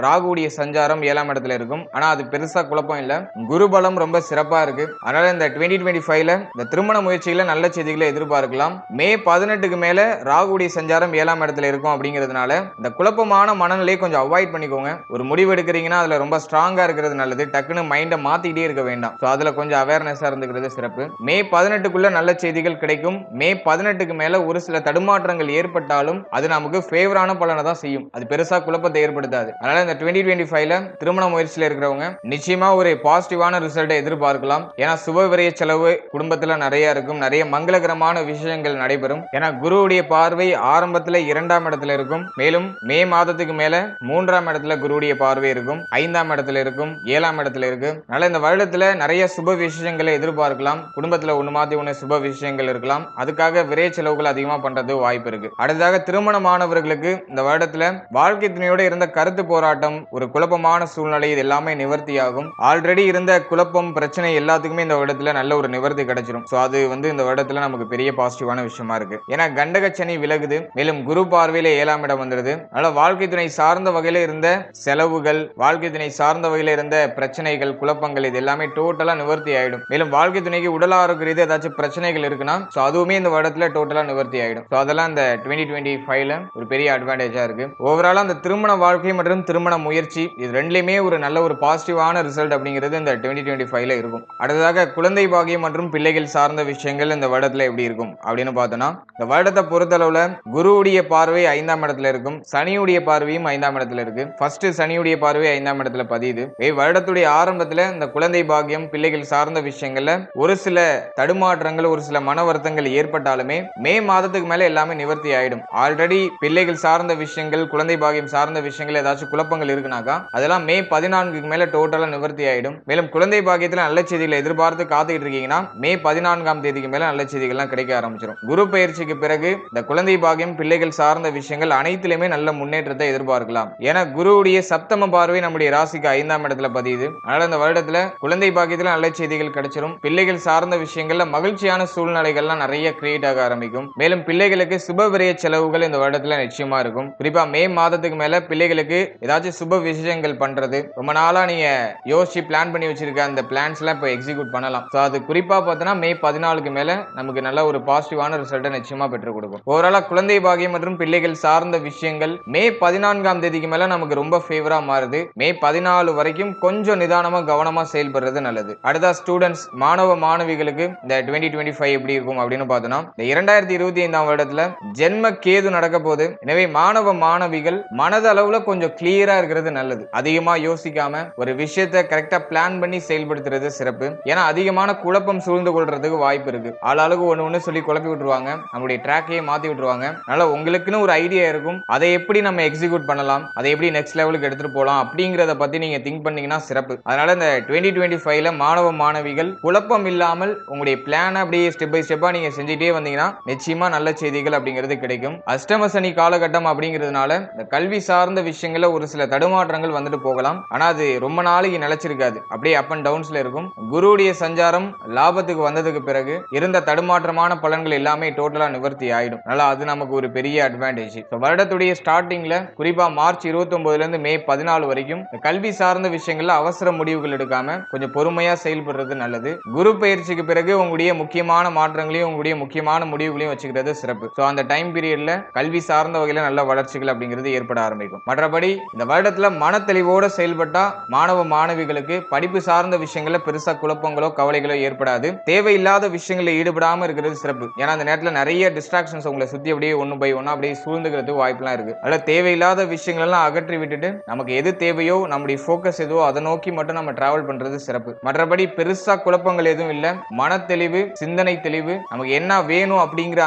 ராகுடைய சஞ்சாரம் 7ஆம் இடத்துல இருக்கும். ஆனா அது பெருசா குழப்பம் இல்ல, குரு பலம் ரொம்ப சிறப்பா இருக்கு. அதனால இந்த 2025ல இந்த திருமண முயற்சியில நல்ல செய்திகளை எதிர்பார்க்கலாம். மே 18க்கு மேல ராகுடைய சஞ்சாரம் 7ஆம் இடத்துல இருக்கும். அப்படிங்கிறதுனால இந்த குழப்பமான மனநிலையை கொஞ்சம் அவாய்ட் பண்ணிக்கோங்க. ஒரு முடிவு எடுக்கிறீங்கன்னா அதுல ரொம்ப ஸ்ட்ராங்கா இருக்கிறது நல்லது. டக்குன்னு மைண்டை மாத்திக்கிட்டே இருக்க வேண்டாம். அதுல கொஞ்சம் அவேர்னஸா இருந்துக்கிறது சிறப்பு. மே 18க்குள்ள நல்ல செய்திகள் கிடைக்கும். மே 18க்கு மேல ஒரு சில தடுமாற்றங்கள் ஏற்பட்டாலும் அது நமக்கு ஃபேவரான பலனை தான் செய்யும். அது பெருசா குழப்பத்தை ஏற்படுத்தாது. அதனால இந்த 2025ல திருமண முயற்சியில் இருக்கிறவங்க நிச்சயமா ஒரு பாசிட்டிவான ரிசல்ட்டை எதிர்பார்க்கலாம். ஏன்னா சுப விரய செலவு குடும்பத்துல நிறைய இருக்கும், நிறைய மங்களகரமான விஷயங்கள் நடைபெறும். ஏன்னா குருவுடைய பார்வை ஆரம்பத்துல 2ஆம் இடத்துல இருக்கும். மேலும் மே மாதத்துக்கு மேல 3ஆம் இடத்துல குருவுடைய பார்வை இருக்கும், 5ஆம் இடத்துல இருக்கும், 7ஆம் இடத்துல இருக்கு. அதனால இந்த வருடத்துல நிறைய சுப விஷயங்களை எதிர்பார்க்கலாம். குடும்பத்துல ஒண்ணு மாத்தி ஒண்ணு சுப விஷயங்கள் இருக்கலாம். அதுக்காக விரைய செலவுகள் அதிகமா பண்றது வாய்ப்பு இருக்கு. அடுத்ததாக திருமணமானவர்களுக்கு இந்த வருடத்துல வாழ்க்கை துணையோட இருந்த கருத்து போராட்டம், ஒரு குழப்பமான சூழ்நிலை, இது எல்லாமே நிவர்த்தியாகும். ஆல்ரெடி இருந்த குழப்பம் பிரச்சனை எல்லாத்துக்குமே இந்த வருடத்துல நல்ல ஒரு நிவர்த்தி கிடைச்சிடும். அது இந்த வருடத்துல நமக்கு பெரிய பாசிட்டிவான விஷயமா இருக்கு. ஏன்னா கண்டக சனி விலகுது. மேலும் குரு பார்வையில 7ஆம் இடம் வந்துருது. அதனால வாழ்க்கை துணை சார்ந்த வகையில இருந்த செலவுகள், வாழ்க்கை துணை சார்ந்த வகையில இருந்த பிரச்சனைகள், குழப்பங்கள், இது எல்லாமே டோட்டலா நிவர்த்தி ஆயிடும். மேலும் வாழ்க்கை துணைக்கு உடல் ஆரோக்கிய ஏதாச்சும் பிரச்சனைகள் இருக்குன்னா அதுவுமே இந்த வருடத்துல டோட்டலா நிவர்த்தி ஆயிடும். அதெல்லாம் இந்த 2025ல ஒரு பெரிய அட்வான்டேஜா இருக்கு. ஓவராலா அந்த திருமண வாழ்க்கை மற்றும் திருமண முயற்சி இது ரெண்டுலயுமே ஒரு நல்ல ஒரு பாசிட்டிவான ரிசல்ட் அப்படிங்கிறது இந்த 2025ல இருக்கும். அடுத்ததாக குழந்தை பாக்கியம் மற்றும் பிள்ளைகள் சார்ந்த விஷயங்கள் இந்த வருடத்துல எப்படி இருக்கும் அப்படின்னு பார்த்தோம்னா, இந்த வருடத்தை பொறுத்தளவுல குருவுடைய பார்வை 5ஆம் இடத்துல இருக்கும், சனியுடைய பார்வையும் 5ஆம் இடத்துல இருக்கு. ஃபர்ஸ்ட் சனியுடைய பார்வை 5ஆம் இடத்துல பதியுது. வருடத்துடைய ஆரம்பத்துல இந்த குழந்தை பாக்கியம் பிள்ளைகள் சார்ந்த விஷயங்கள்ல ஒரு சில தடுமாற்றங்கள், ஒரு சில மன வருத்தங்கள் ஏற்பட்டாலுமே மே மாதத்துக்கு மேல எல்லாமே நிவர்த்தி ஆயிடும். ஆல்ரெடி பிள்ளைகள் சார்ந்த விஷயங்கள், குழந்தை பாக்கியம் சார்ந்த விஷயங்கள் ஏதாச்சும் குழப்பங்கள் இருக்குனாக்கா அதெல்லாம் மே 14க்கு மேல டோட்டலா நிவர்த்தி ஆயிடும். மேலும் குழந்தை பாக்கியத்துல நல்ல செய்திகளை எதிர்பார்த்து காத்துக்கிட்டு இருக்கீங்கன்னா மே 14ஆம் தேதிக்கு மேல நல்ல செய்திகள்லாம் கிடைக்க ஆரம்பிச்சிடும். குரு பயிற்சிக்கு பிறகு இந்த குழந்தை பாக்கியம் பிள்ளைகள் சார்ந்த விஷயங்கள் அனைத்திலுமே நல்ல முன்னேற்றத்தை எதிர்பார்க்கலாம். ஏன்னா குருவுடைய சப்தம பார்வை நம்முடைய ராசிக்கு 5ஆம் இடத்துல பதியுது. அதனால இந்த வருடத்துல குழந்தை பாக்கியத்துல நல்ல செய்திகள் கிடைச்சிடும். பிள்ளைகள் சார்ந்த விஷயங்கள்ல மகிழ்ச்சியான சூழ்நிலைகள்லாம் நிறைய கிரியேட் ஆக ஆரம்பிக்கும். மேலும் பிள்ளைகளுக்கு சுப விரய செலவுகள் இந்த வருடத்துல நிச்சயமா இருக்கும். குறிப்பா மே மாதத்துக்கு மேல பிள்ளைகளுக்கு ஏதாச்சும் சுப விஷயங்கள் பண்றது, ரொம்ப நாளா நீங்க யோசிச்சு பிளான் பண்ணி வச்சிருக்க அந்த பிளான்ஸ் எல்லாம் இப்ப எக்ஸிக்யூட் பண்ணலாம். அது குறிப்பா பார்த்தோம்னா மே 14க்கு மேல நமக்கு நல்ல ஒரு பாசிட்டிவான ரிசல்ட்டை நிச்சயமா பெற்றுக் கொடுக்கும். ஓவராலா குழந்தை பாக்கியம் மற்றும் பிள்ளைகள் சார்ந்த விஷயங்கள் மே 14ஆம் தேதிக்கு மேல நமக்கு ரொம்ப ஃபேவரா மாறுது. மே 14 வரைக்கும் கொஞ்சம் நிதானமா கவனமா செயல்படுறது நல்லது. அடுத்த ஸ்டூடெண்ட்ஸ், மாணவ மாணவிகளுக்கு இந்த 2025 எப்படி இருக்கும் அப்படின்னு பார்த்தோம்னா, இந்த 2025ஆம் வருடத்துல ஜென்ம கேது கேது நடக்க போது. எனவே மாணவ மாணவிகள் மனதளவுல கொஞ்சம் கிளியரா இருக்கிறது நல்லது. அதிகமா யோசிக்காம ஒரு விஷயத்தை கரெக்டா பிளான் பண்ணி செயல்படுத்துறது சிறப்பு. ஏன்னா அதிகமான குழப்பம் சூழ்ந்து கொள்றதுக்கு வாய்ப்பு இருக்கு. ஆளாளுக்கு ஒண்ணு சொல்லி குழப்பி விட்டுருவாங்க, நம்மளுடைய ட்ராக்கையே மாத்தி விட்டுருவாங்க. அதனால உங்களுக்குன்னு ஒரு ஐடியா இருக்கும், அதை எப்படி நம்ம எக்ஸிக்யூட் பண்ணலாம், அதை எப்படி நெக்ஸ்ட் லெவலுக்கு எடுத்துட்டு போலாம் அப்படிங்கறத பத்தி நீங்க திங்க் பண்ணீங்கன்னா சிறப்பு. அதனால இந்த 2025ல மாணவ மாணவிகள் குழப்பம் இல்லாமல் உங்களுடைய பிளான் அப்படியே ஸ்டெப் பை ஸ்டெப்பா நீங்க செஞ்சுட்டே வந்தீங்கன்னா நிச்சயமா நல்ல செய்திகள் அப்படிங்கிறது கிடைக்கும். அஷ்டம சனி காலகட்டம் அப்படிங்கிறதுனால இந்த கல்வி சார்ந்த விஷயங்கள்ல ஒரு சில தடுமாற்றங்கள் வந்துட்டு போகலாம். ஆனா அது ரொம்ப நாளைக்கு நிலைச்சிருக்காது, அப்படியே அப் அண்ட் டவுன்ஸ்ல இருக்கும். குருவுடைய சஞ்சாரம் லாபத்துக்கு வந்ததுக்கு பிறகு இருந்த தடுமாற்றமான பலன்கள் எல்லாமே டோட்டலா நிவர்த்தி ஆயிடும். அதனால அது நமக்கு ஒரு பெரிய அட்வான்டேஜ். வருடத்துடைய ஸ்டார்டிங்ல குறிப்பா மார்ச் 29ல இருந்து மே 14 வரைக்கும் கல்வி சார்ந்த விஷயங்கள்ல அவசர முடிவுகள் எடுக்காம கொஞ்சம் பொறுமையா செயல்படுறது நல்லது. குரு பயிற்சிக்கு பிறகு உங்களுடைய முக்கியமான மாற்றங்களையும் உங்களுடைய முக்கியமான முடிவுகளையும் வச்சுக்கிறது சிறப்பு. அந்த டைம் பீரியட்ல கல்வி சார்ந்த வகையில நல்ல வளர்ச்சிகள் அப்படிங்கிறது ஏற்பட ஆரம்பிக்கும். மற்றபடி இந்த வருடத்துல மன தெளிவோட செயல்பட்டா மாணவ மாணவிகளுக்கு படிப்பு சார்ந்த விஷயங்கள்ல பெருசா குழப்பங்களோ கவலைகளோ ஏற்படாது. தேவையில்லாத விஷயங்களில் ஈடுபடாம இருக்கிறது சிறப்பு. ஏன்னா அந்த நேரத்தில் நிறைய டிஸ்ட்ராக்ஷன்ஸ் உங்களை சுத்தி அப்படியே ஒன்னு பை ஒன்னா அப்படியே சூழ்ந்துக்கிறதுக்கு வாய்ப்புலாம் இருக்கு. அதில் தேவையில்லாத விஷயங்கள் எல்லாம் அகற்றி விட்டுட்டு நமக்கு எது தேவையோ நம்முடைய ஃபோக்கஸ் எதுவோ அதை நோக்கி மட்டும் நம்ம டிராவல் பண்றது சிறப்பு. மற்றபடி பெருசா குழப்பங்கள் எதுவும் இல்லை. மன தெளிவு, சிந்தனை தெளிவு, நமக்கு என்ன வேணும் அப்படிங்கிற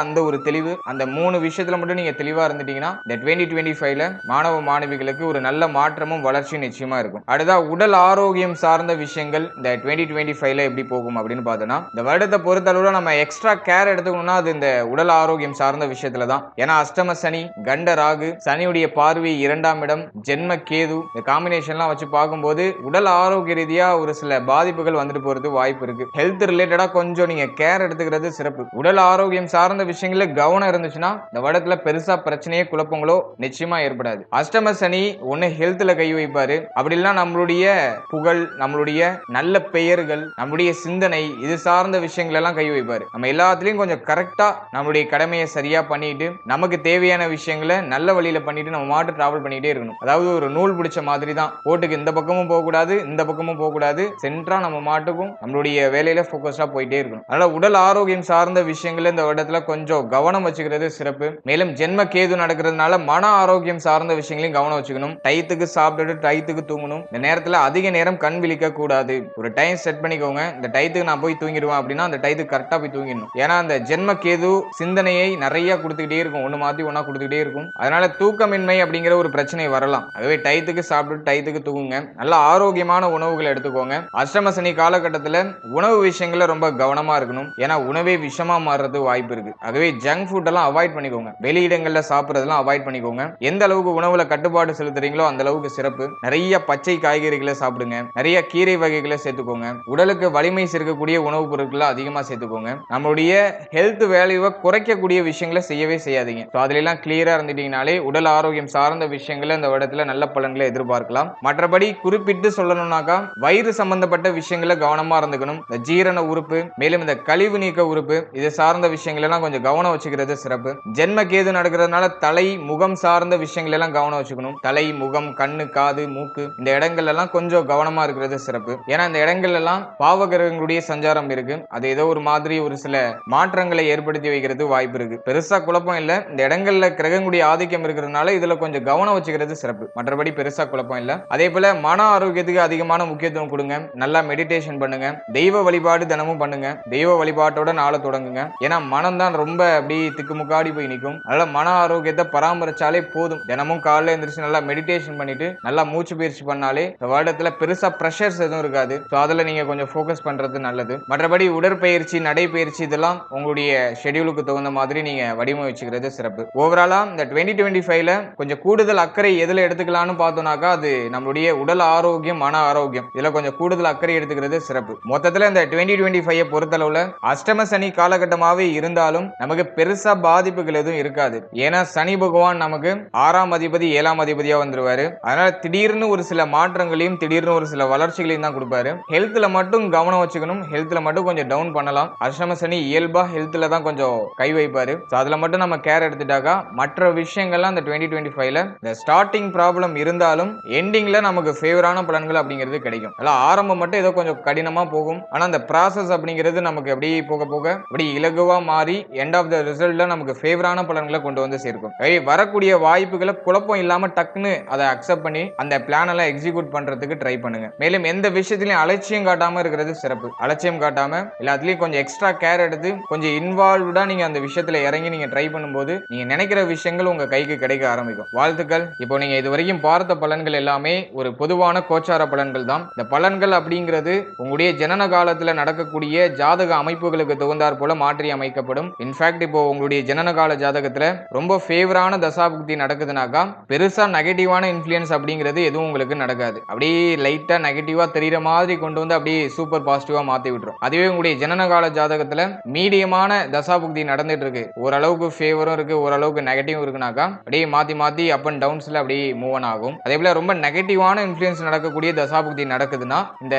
அந்த ஒரு தெளிவு, அந்த 3 விஷயத்துல மட்டும் நீங்க தெளிவா இருந்துட்டீங்கன்னா இந்த 2025ல மாணவ மாணவிகளுக்கு ஒரு நல்ல மாற்றமும் வளர்ச்சியும் நிச்சயமா இருக்கும். அடுத்தா உடல் ஆரோக்கியம் சார்ந்த விஷயங்கள் இந்த 2025ல எப்படி போகும் அப்படின்னு பார்த்தோம்னா, இந்த வருடத்தை பொறுத்தளவுல நம்ம எக்ஸ்ட்ரா கேர் எடுத்துக்கணும்னா அது இந்த உடல் ஆரோக்கியம் சார்ந்த விஷயத்துல தான். ஏன்னா அஷ்டம சனி, கண்ட ராகு, சனியுடைய பார்வை 2ஆம் இடம், ஜென்ம கேது, இந்த காம்பினேஷன்லாம் வச்சு பார்க்கும்போது உடல் ஆரோக்கிய ரீதியா ஒரு சில பாதிப்புகள் வந்துட்டு போறது வாய்ப்பு இருக்கு. ஹெல்த் ரிலேட்டடா கொஞ்சம் நீங்க கேர் எடுத்துக்கிறது சிறப்பு. உடல் ஆரோக்கியம் சார்ந்த விஷயங்கள கவனம் இருந்துச்சுன்னா இந்த வருடத்துல பெருசா பிரச்சனையே குழப்பங்களோ நிச்சயமா ஏற்படாது. அஷ்டம சனி ஒன்னு ஹெல்த்ல கை வைப்பாரு, அப்படி இல்லைன்னா நம்மளுடைய புகழ், நம்மளுடைய நல்ல பெயர்கள், நம்முடைய சிந்தனை இது சார்ந்த விஷயங்கள் எல்லாம் கை வைப்பாரு. நம்ம எல்லாத்துலயும் கொஞ்சம் கரெக்டா நம்மளுடைய கடமையை சரியா பண்ணிட்டு நமக்கு தேவையான விஷயங்களை நல்ல வழியில பண்ணிட்டு நம்ம மாட்டு டிராவல் பண்ணிட்டே இருக்கணும். அதாவது ஒரு நூல் பிடிச்ச மாதிரி தான், போட்டுக்கு இந்த பக்கமும் போக கூடாது இந்த பக்கமும் போக கூடாது, சென்ட்ரா நம்ம மாட்டுக்கும் நம்மளுடைய வேலையில போக்கஸ்டா போயிட்டே இருக்கணும். அதனால உடல் ஆரோக்கியம் சார்ந்த விஷயங்கள் இந்த இடத்துல கொஞ்சம் கவனம் வச்சுக்கிறது சிறப்பு. மேலும் ஜென்ம கேது நடக்கிறதுனால மன ஆரோக்கியம் சார்ந்த விஷயங்களையும் கவனம் வச்சுக்கணும். டயத்துக்கு சாப்பிட்டுட்டு டயத்துக்கு தூங்கணும். இந்த நேரத்துல அதிக நேரம் கண் விழிக்க கூடாது. ஒரு டைம் செட் பண்ணிக்கோங்க, இந்த டயத்துக்கு நான் போய் தூங்கிடுவேன் அப்படின்னா அந்த டயத்துக்கு கரெக்டா போய் தூங்கிடணும். ஏன்னா அந்த ஜென்ம கேது சிந்தனையை நிறைய கொடுத்துக்கிட்டே இருக்கும், ஒண்ணு மாத்தி ஒன்னா கொடுத்துக்கிட்டே இருக்கும். அதனால தூக்கமின்மை அப்படிங்கிற ஒரு பிரச்சனை வரலாம். அதுவே டயத்துக்கு சாப்பிட்டு டயத்துக்கு தூங்குங்க. நல்ல ஆரோக்கியமான உணவுகளை எடுத்துக்கோங்க. அஷ்டம சனி காலகட்டத்தில் உணவு விஷயங்கள ரொம்ப கவனமா இருக்கணும். ஏன்னா உணவே விஷமா மாறுறது வாய்ப்பு இருக்கு. ஆகவே ஜங்க் ஃபுட் எல்லாம் அவாய்ட் பண்ணிக்கோங்க. வெளியிடங்கள்ல சாப்பிடுறதெல்லாம் அவாய்ட் பண்ணிக்கோங்க. எந்த அளவுக்கு உணவுல கட்டுப்பாடு செலுத்துறீங்களோ அந்த அளவுக்கு சிறப்பு. நிறைய பச்சை காய்கறிகளை சாப்பிடுங்க, நிறைய கீரை வகைகளை சேர்த்துக்கோங்க. உடலுக்கு வலிமை சேர்க்கக்கூடிய உணவுப் பொருட்களை அதிகமா சேர்த்துக்கோங்க. நம்மளுடைய ஹெல்த் வேல்யூவை குறைக்கக்கூடிய விஷயங்களை செய்யவே செய்யாதீங்க. அதுல எல்லாம் கிளியரா இருந்துட்டீங்கனாலே உடல் ஆரோக்கியம் சார்ந்த விஷயங்களை இந்த இடத்துல நல்ல பலன்களை எதிர்பார்க்கலாம். மற்றபடி குறிப்பிட்டு சொல்லணும்னாக்கா வயிறு சம்பந்தப்பட்ட விஷயங்களை கவனமா இருந்துக்கணும். இந்த ஜீரண உறுப்பு, மேலும் இந்த கழிவு நீக்க உறுப்பு இது சார்ந்த விஷயங்கள் எல்லாம் கொஞ்சம் கவனம் வச்சுக்கிறது சிறப்பு. ஜென்ம கேது நடக்கிறதுனால தலை முகம் சார்ந்த விஷயங்கள் எல்லாம் கவனம் வச்சுக்கணும். தலை, முகம், கண்ணு, காது, மூக்கு இந்த இடங்கள் எல்லாம் கொஞ்சம் கவனமா இருக்கிறது சிறப்பு. ஏன்னா இந்த இடங்கள் எல்லாம் பாவகிரகங்களுடைய சஞ்சாரம் இருக்கு. அது ஏதோ ஒரு மாதிரி ஒரு சில மாற்றங்களை ஏற்படுத்தி வைக்கிறது வாய்ப்பு இருக்கு. பெருசா குழப்பம் இல்ல. இந்த இடங்கள்ல கிரகங்களுடைய ஆதிக்கம் இருக்கிறதுனால இதுல கொஞ்சம் கவனம் வச்சுக்கிறது சிறப்பு. மற்றபடி பெருசா குழப்பம் இல்ல. அதே போல மன ஆரோக்கியத்துக்கு அதிகமான முக்கியத்துவம் கொடுங்க. நல்லா மெடிடேஷன் பண்ணுங்க. தெய்வ வழிபாடு தினமும் பண்ணுங்க. தெய்வ வழிபாட்டோட நாளை தொடங்குங்க. ஏன்னா மனம் தான் ரொம்ப அப்படி திக்குமுக்காடி போய் நிற்கும். அதனால மன ஆரோக்கியத்தை பராமரிச்சாலே போதும். தினமும் காலையில எழுந்திரிச்சு நல்லா மெடிடேஷன் பண்ணிட்டு நல்லா மூச்சு பயிற்சி பண்ணாலே இந்த வருடத்துல பெருசா பிரஷர்ஸ் எதுவும் இருக்காது. அதுல நீங்க கொஞ்சம் ஃபோக்கஸ் பண்றது நல்லது. மற்றபடி உடற்பயிற்சி, நடைபயிற்சி இதெல்லாம் உங்களுடைய ஷெட்யூலுக்கு தகுந்த மாதிரி நீங்க வடிவமைச்சுக்கிறது சிறப்பு. ஓவராலா இந்த 2025ல கொஞ்சம் கூடுதல் அக்கறை எதுல எடுத்துக்கலாம்னு பார்த்தோம்னாக்கா அது நம்மளுடைய உடல் ஆரோக்கியம், மன ஆரோக்கியம் இதுல கொஞ்சம் கூடுதல் அக்கறை எடுத்துக்கிறது சிறப்பு. மொத்தத்துல இந்த 2025 பொறுத்தளவுல அஷ்டம சனி காலகட்டமாவே இருந்தாலும் நமக்கு பெருசா பாதிப்புகள் எதுவும் இருக்காது. ஏன்னா சனி பகவான் நமக்கு 6ஆம் அதிபதி 7ஆம் அதிபதியா வந்துருவாரு. அதனால திடீர்னு ஒரு சில மாற்றங்களையும் திடீர்னு ஒரு சில வளர்ச்சிகளையும் தான் கொடுப்பாரு. ஹெல்த்ல மட்டும் கவனம் வச்சுக்கணும். ஹெல்த்ல மட்டும் கொஞ்சம் டவுன் பண்ணலாம். அஷ்டம சனி இயல்பா ஹெல்த்ல தான் கொஞ்சம் கை வைப்பாரு. அதுல மட்டும் நம்ம கேர் எடுத்துட்டாக்கா மற்ற விஷயங்கள்லாம் இந்த 2025ல இந்த ஸ்டார்டிங் ப்ராப்ளம் இருந்தாலும் எண்டிங்ல நமக்கு ஃபேவரான பலன்கள் அப்படிங்கிறது கிடைக்கும். அதனால ஆரம்பம் மட்டும் ஏதோ கொஞ்சம் கடினமா போகும். ஆனா அந்த ப்ராசஸ் அப்படிங்கிறது நமக்கு அப்படியே போக போக அப்படி இலகுவா மாறி எண்ட் ஆஃப் த ரிசல்ட்ல நமக்கு ஃபேவரான பலன்கள் பலன்களை கொண்டு வந்து சேர்க்கும். வரக்கூடிய வாய்ப்புகளை குழப்பம் இல்லாம டக்குன்னு அதை அக்செப்ட் பண்ணி அந்த பிளான் எல்லாம் எக்ஸிக்யூட் பண்றதுக்கு ட்ரை பண்ணுங்க. மேலும் எந்த விஷயத்திலையும் அலட்சியம் காட்டாம இருக்கிறது சிறப்பு. அலட்சியம் காட்டாம எல்லாத்துலயும் கொஞ்சம் எக்ஸ்ட்ரா கேர் எடுத்து கொஞ்சம் இன்வால்வ்டா நீங்க அந்த விஷயத்துல இறங்கி நீங்க ட்ரை பண்ணும்போது நீங்க நினைக்கிற விஷயங்கள் உங்க கைக்கு கிடைக்க ஆரம்பிக்கும். வாழ்த்துக்கள். இப்போ நீங்க இது வரைக்கும் பார்த்த பலன்கள் எல்லாமே ஒரு பொதுவான கோச்சார பலன்கள் தான். இந்த பலன்கள் அப்படிங்கிறது உங்களுடைய ஜனன காலத்துல நடக்கக்கூடிய ஜாதக அமைப்புகளுக்கு தகுந்தாற் போல மாற்றி அமைக்கப்படும். இன்ஃபேக்ட் இப்போ உங்களுடைய ஜனன கால ஜாதகத்துல ரொம்ப ஃபேவரான தசாபுக்தி நடக்குதுனாக்கா பெருசா நெகட்டிவான இன்ஃப்ளூயன்ஸ் அப்படிங்கிறது எதுவும் உங்களுக்கு நடக்காது. அப்படியே லைட்டா நெகட்டிவா தெரியுற மாதிரி கொண்டு வந்து அப்படியே சூப்பர் பாசிட்டிவா மாத்தி விட்டுரும். அதுவே உங்களுடைய ஜனன கால ஜாதகத்துல மீடியமான தசாபுக்தி நடந்துட்டு இருக்கு, ஓரளவுக்கு ஃபேவரும் இருக்கு, ஓரளவுக்கு நெகட்டிவும் இருக்குனாக்கா அப்படியே மாத்தி மாத்தி அப் அண்ட் டவுன்ஸ்ல அப்படியே மூவ் ஆன் ஆகும். அதே போல ரொம்ப நெகட்டிவான இன்ஃப்ளூயன்ஸ் நடக்கக்கூடிய தசாபுக்தி நடக்குதுன்னா இந்த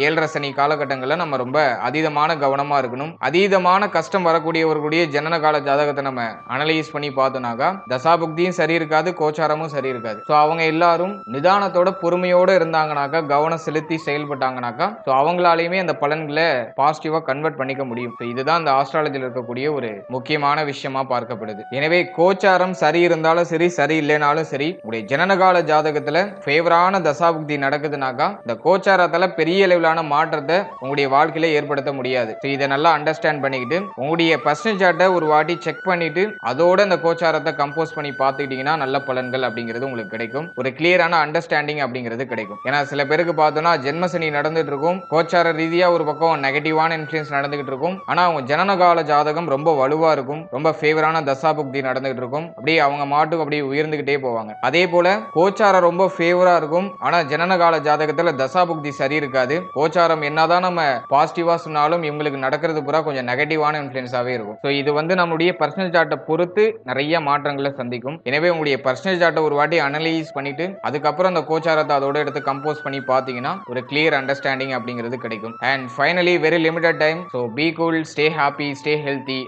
7.5 சனி காலகட்டங்களில் நம்ம ரொம்ப அதீதமான கவனமா இருக்கணும். அதீதமான கஷ்டம் வரக்கூடியவர்களுடைய ஜனன கால ஜாதகத்தை நம்ம அனலைஸ் பண்ணி பார்த்தோம்னாக்கா தசாபுக்தியும் சரி இருக்காது, கோச்சாரமும் சரி இருக்காது. ஸோ அவங்க எல்லாரும் நிதானத்தோட பொறுமையோட இருந்தாங்கனாக்கா, கவனம் செலுத்தி செயல்பட்டாங்கனாக்கா, ஸோ அவங்களாலையுமே அந்த பலன்களை பாசிட்டிவா கன்வெர்ட் பண்ணிக்க முடியும். இதுதான் இந்த ஆஸ்ட்ராலஜியில் இருக்கக்கூடிய ஒரு முக்கியமான விஷயமா பார்க்கப்படுது. எனவே கோச்சாரம் சரி இருந்தாலும் சரி, சரி இல்லைனாலும் சரி, உங்களுடைய ஜனனகால ஜாதகத்துல ஃபேவரான தசாபுக்தி நடக்குதுனாக்கா இந்த கோச்சாரத்தால பெரிய அளவிலான மாற்றத்தை உங்களுடைய வாழ்க்கையில ஏற்படுத்த முடியாது. இதை நல்லா அண்டர்ஸ்டாண்ட் பண்ணிக்கிட்டு உங்களுடைய பர்சனல் சார்ட்டை ஒரு வாட்டி செக் பண்ணிட்டு அதோட இந்த கோச்சாரத்தை கம்போஸ் பண்ணி பார்த்துக்கிட்டீங்கன்னா நல்ல பலன்கள் அப்படிங்கிறது உங்களுக்கு கிடைக்கும். ஒரு கிளியரான அண்டர்ஸ்டாண்டிங் அப்படிங்கிறது கிடைக்கும். ஏன்னா சில பேருக்கு பார்த்தோம்னா ஜென்மசனி நடந்துட்டு இருக்கும், கோச்சார ரீதியா ஒரு பக்கம் நெகட்டிவான இன்ஃப்ளூயன்ஸ் நடந்துகிட்டு இருக்கும், ஆனா அவங்க ஜனனகால ஜாதகம் ரொம்ப வலுவா இருக்கும், ரொம்ப ஃபேவரான தசாபுக்தி நடந்துகிட்டு இருக்கும், அப்படியே அவங்க மாட்டுக்கு அப்படியே உயர்ந்துகிட்டே போவாங்க. அதே போல கோச்சாரம் ரொம்ப ஃபேவரா இருக்கும், ஆனா ஜனனகால ஜாதகத்துல தசாபுக்தி சரி இருக்காது. கோச்சாரம் என்னதான் நம்ம பாசிட்டிவா சொன்னாலும் இவங்களுக்கு நடக்கிறது பூரா கொஞ்சம் நெகட்டிவான இன்ஃப்ளூயன்ஸாவே இருக்கும். ஸோ இது வந்து நம்மளுடைய பர்சனல் சார்ட்டை பொறுத்து நிறைய மாற்றங்களை சந்திக்கும். எனவே உங்களுடைய பர்சனல் சார்ட்டை ஒரு வாட்டி அனலைஸ் பண்ணிட்டு அதுக்கப்புறம் அந்த கோச்சாரத்தை அதோட எடுத்து கம்போஸ் பண்ணி பார்த்தீங்கன்னா ஒரு கிளியர் அண்டர்ஸ்டாண்டிங் அப்படிங்கிறது கிடைக்கும். And finally very limited time. So be cool, stay happy, stay healthy.